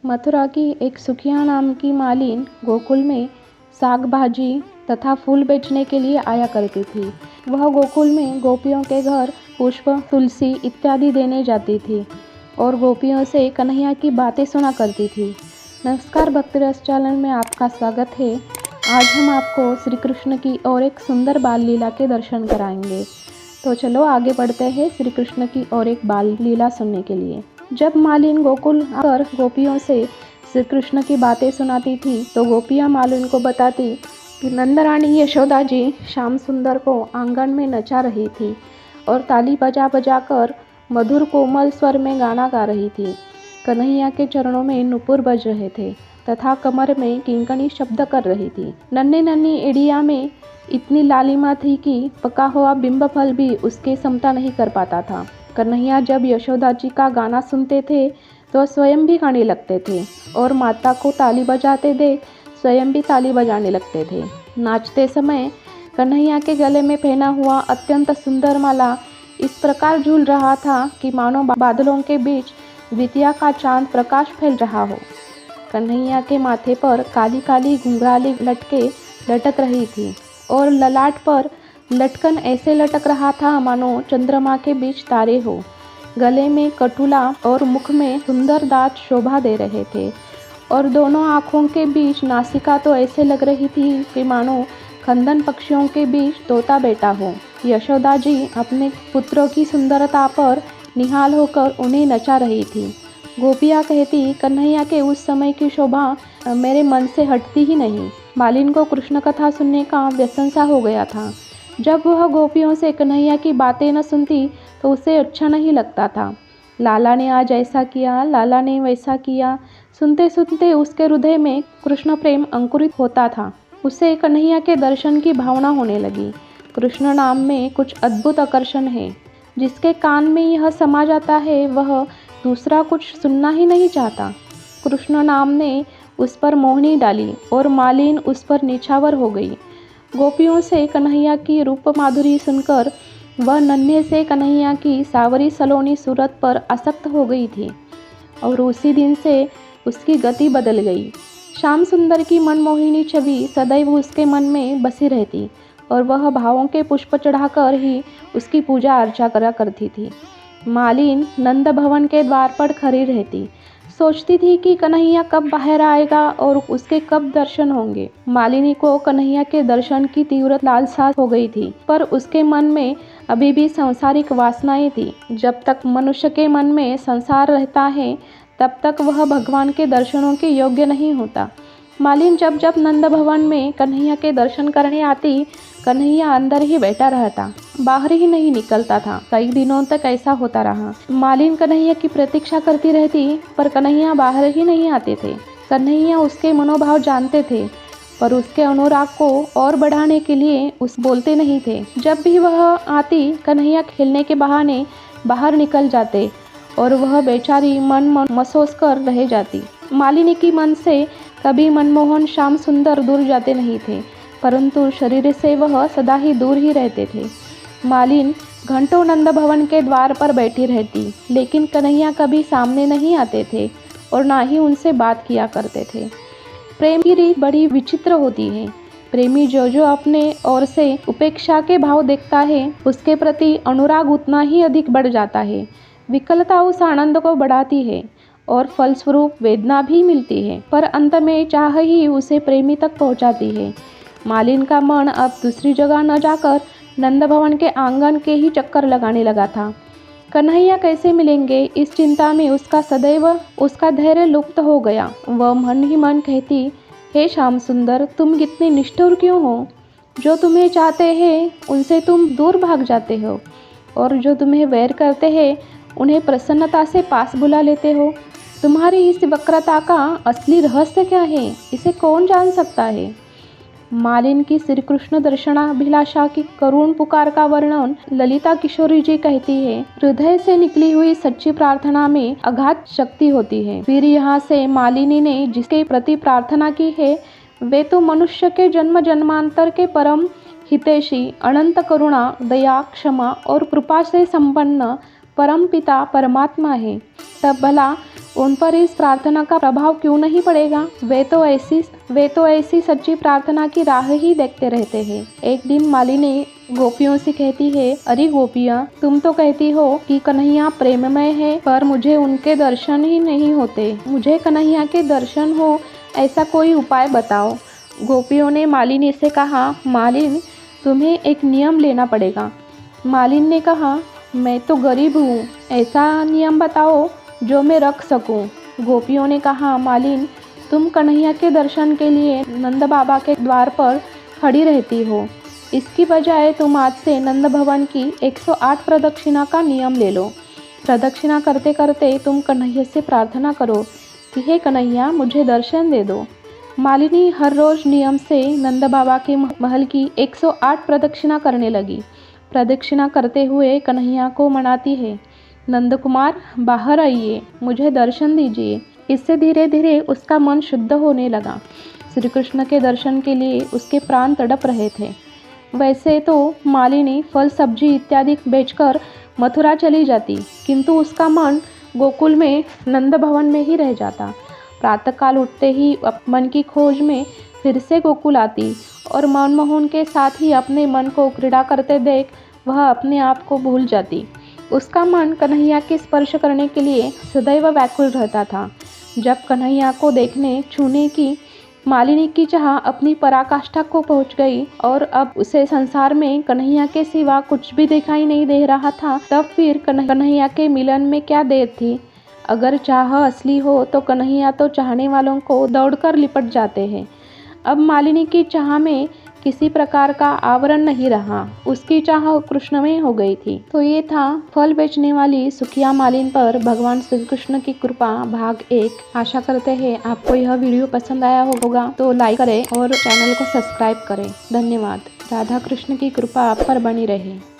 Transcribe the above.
मथुरा की एक सुखिया नाम की मालिन गोकुल में साग भाजी तथा फूल बेचने के लिए आया करती थी। वह गोकुल में गोपियों के घर पुष्प, तुलसी इत्यादि देने जाती थी और गोपियों से कन्हैया की बातें सुना करती थी। नमस्कार, भक्ति रस चैनल में आपका स्वागत है। आज हम आपको श्री कृष्ण की और एक सुंदर बाल लीला के दर्शन कराएंगे। तो चलो आगे बढ़ते हैं श्री कृष्ण की और एक बाल लीला सुनने के लिए। जब मालिन गोकुल आकर गोपियों से श्री कृष्ण की बातें सुनाती थी तो गोपियाँ मालिन को बताती कि नंद रानी यशोदा जी श्याम सुंदर को आंगन में नचा रही थी और ताली बजा बजा कर मधुर कोमल स्वर में गाना गा रही थी। कन्हैया के चरणों में नुपुर बज रहे थे तथा कमर में किंकणी शब्द कर रही थी। नन्ही नन्ही एड़िया में इतनी लालिमा थी कि पका हुआ बिंब फल भी उसके समता नहीं कर पाता था। कन्हैया जब यशोदा जी का गाना सुनते थे तो स्वयं भी गाने लगते थे और माता को ताली बजाते देख स्वयं भी ताली बजाने लगते थे। नाचते समय कन्हैया के गले में पहना हुआ अत्यंत सुंदर माला इस प्रकार झूल रहा था कि मानो बादलों के बीच द्वितीया का चांद प्रकाश फैल रहा हो। कन्हैया के माथे पर काली काली घुंघराली लटके लटक रही थी और ललाट पर लटकन ऐसे लटक रहा था मानो चंद्रमा के बीच तारे हो। गले में कटुला और मुख में सुंदर दांत शोभा दे रहे थे और दोनों आँखों के बीच नासिका तो ऐसे लग रही थी कि मानो खंदन पक्षियों के बीच तोता बैठा हो। यशोदा जी अपने पुत्रों की सुंदरता पर निहाल होकर उन्हें नचा रही थी। गोपियाँ कहती, कन्हैया के उस समय की शोभा मेरे मन से हटती ही नहीं। मालिन को कृष्ण कथा सुनने का व्यसन सा हो गया था। जब वह गोपियों से कन्हैया की बातें न सुनती तो उसे अच्छा नहीं लगता था। लाला ने आज ऐसा किया, लाला ने वैसा किया, सुनते सुनते उसके हृदय में कृष्ण प्रेम अंकुरित होता था। उसे कन्हैया के दर्शन की भावना होने लगी। कृष्ण नाम में कुछ अद्भुत आकर्षण है। जिसके कान में यह समा जाता है वह दूसरा कुछ सुनना ही नहीं चाहता। कृष्ण नाम ने उस पर मोहनी डाली और मालिन उस पर निछावर हो गई। गोपियों से कन्हैया की रूप माधुरी सुनकर वह नन्हे से कन्हैया की सावरी सलोनी सूरत पर आसक्त हो गई थी और उसी दिन से उसकी गति बदल गई। श्याम सुंदर की मनमोहिनी छवि सदैव उसके मन में बसी रहती और वह भावों के पुष्प चढ़ाकर ही उसकी पूजा अर्चा करा करती थी। मालिन नंद भवन के द्वार पर खड़ी रहती, सोचती थी कि कन्हैया कब बाहर आएगा और उसके कब दर्शन होंगे। मालिनी को कन्हैया के दर्शन की तीव्र लालसा हो गई थी, पर उसके मन में अभी भी सांसारिक वासनाएं थी। जब तक मनुष्य के मन में संसार रहता है तब तक वह भगवान के दर्शनों के योग्य नहीं होता। मालिन जब जब नंद भवन में कन्हैया के दर्शन करने आती, कन्हैया अंदर ही बैठा रहता, बाहर ही नहीं निकलता था। कई दिनों तक ऐसा होता रहा। मालिन कन्हैया की प्रतीक्षा करती रहती पर कन्हैया बाहर ही नहीं आते थे। कन्हैया उसके मनोभाव जानते थे पर उसके अनुराग को और बढ़ाने के लिए उस बोलते नहीं थे। जब भी वह आती कन्हैया खेलने के बहाने बाहर निकल जाते और वह बेचारी मन महसूस कर रह जाती। मालिनी की मन से कभी मनमोहन श्याम सुंदर दूर जाते नहीं थे, परंतु शरीर से वह सदा ही दूर ही रहते थे। मालिन घंटों नंद भवन के द्वार पर बैठी रहती, लेकिन कन्हैया कभी सामने नहीं आते थे और ना ही उनसे बात किया करते थे। प्रेम की रीत बड़ी विचित्र होती है। प्रेमी जो जो अपने ओर से उपेक्षा के भाव देखता है उसके प्रति अनुराग उतना ही अधिक बढ़ जाता है। विकलता उस आनंद को बढ़ाती है और फलस्वरूप वेदना भी मिलती है, पर अंत में चाह ही उसे प्रेमी तक पहुंचाती है। मालिन का मन अब दूसरी जगह न जाकर नंद भवन के आंगन के ही चक्कर लगाने लगा था। कन्हैया कैसे मिलेंगे इस चिंता में उसका सदैव उसका धैर्य लुप्त हो गया। वह मन ही मन कहती, हे श्याम सुंदर, तुम कितने निष्ठुर क्यों हो? जो तुम्हें चाहते हैं उनसे तुम दूर भाग जाते हो और जो तुम्हें वैर करते हैं उन्हें प्रसन्नता से पास बुला लेते हो। तुम्हारी इस वक्रता का असली रहस्य क्या है, इसे कौन जान सकता है? मालिन की श्री कृष्ण दर्शनाभिलाषा की करुण पुकार का वर्णन ललिता किशोरी जी कहती है, हृदय से निकली हुई सच्ची प्रार्थना में अगाध शक्ति होती है। फिर यहाँ से मालिनी ने जिसके प्रति प्रार्थना की है वे तो मनुष्य के जन्म जन्मांतर के परम हितैषी, अनंत करुणा, दया, क्षमा और कृपा से संपन्न परम पिता परमात्मा है। तब भला उन पर इस प्रार्थना का प्रभाव क्यों नहीं पड़ेगा? वे तो ऐसी सच्ची प्रार्थना की राह ही देखते रहते हैं। एक दिन मालिनी गोपियों से कहती है, अरे गोपियाँ, तुम तो कहती हो कि कन्हैया प्रेममय है, पर मुझे उनके दर्शन ही नहीं होते। मुझे कन्हैया के दर्शन हो ऐसा कोई उपाय बताओ। गोपियों ने मालिनी से कहा, मालिन, तुम्हें एक नियम लेना पड़ेगा। मालिन ने कहा, मैं तो गरीब हूँ, ऐसा नियम बताओ जो मैं रख सकूं। गोपियों ने कहा, मालिन, तुम कन्हैया के दर्शन के लिए नंद बाबा के द्वार पर खड़ी रहती हो। इसकी बजाय तुम आज से नंद भवन की 108 प्रदक्षिणा का नियम ले लो। प्रदक्षिणा करते करते तुम कन्हैया से प्रार्थना करो कि हे कन्हैया, मुझे दर्शन दे दो। मालिनी हर रोज नियम से नंद बाबा के महल की 108 प्रदक्षिणा करने लगी। प्रदक्षिणा करते हुए कन्हैया को मनाती है, नंद कुमार, बाहर आइए, मुझे दर्शन दीजिए। इससे धीरे धीरे उसका मन शुद्ध होने लगा। श्री कृष्ण के दर्शन के लिए उसके प्राण तड़प रहे थे। वैसे तो मालिनी फल सब्जी इत्यादि बेचकर मथुरा चली जाती, किंतु उसका मन गोकुल में नंद भवन में ही रह जाता। प्रातःकाल उठते ही मन की खोज में फिर से गोकुल आती और मनमोहन के साथ ही अपने मन को क्रीड़ा करते देख वह अपने आप को भूल जाती। उसका मन कन्हैया के स्पर्श करने के लिए सदैव व्याकुल रहता था। जब कन्हैया को देखने छूने की मालिनी की चाह अपनी पराकाष्ठा को पहुंच गई और अब उसे संसार में कन्हैया के सिवा कुछ भी दिखाई नहीं दे रहा था, तब फिर कन्हैया के मिलन में क्या देर थी। अगर चाह असली हो तो कन्हैया तो चाहने वालों को दौड़कर लिपट जाते हैं। अब मालिनी की चाह में किसी प्रकार का आवरण नहीं रहा, उसकी चाह कृष्णमय हो गई थी। तो ये था फल बेचने वाली सुखिया मालिन पर भगवान श्री कृष्ण की कृपा भाग 1। आशा करते हैं आपको यह वीडियो पसंद आया होगा, तो लाइक करें और चैनल को सब्सक्राइब करें। धन्यवाद। राधा कृष्ण की कृपा आप पर बनी रहे।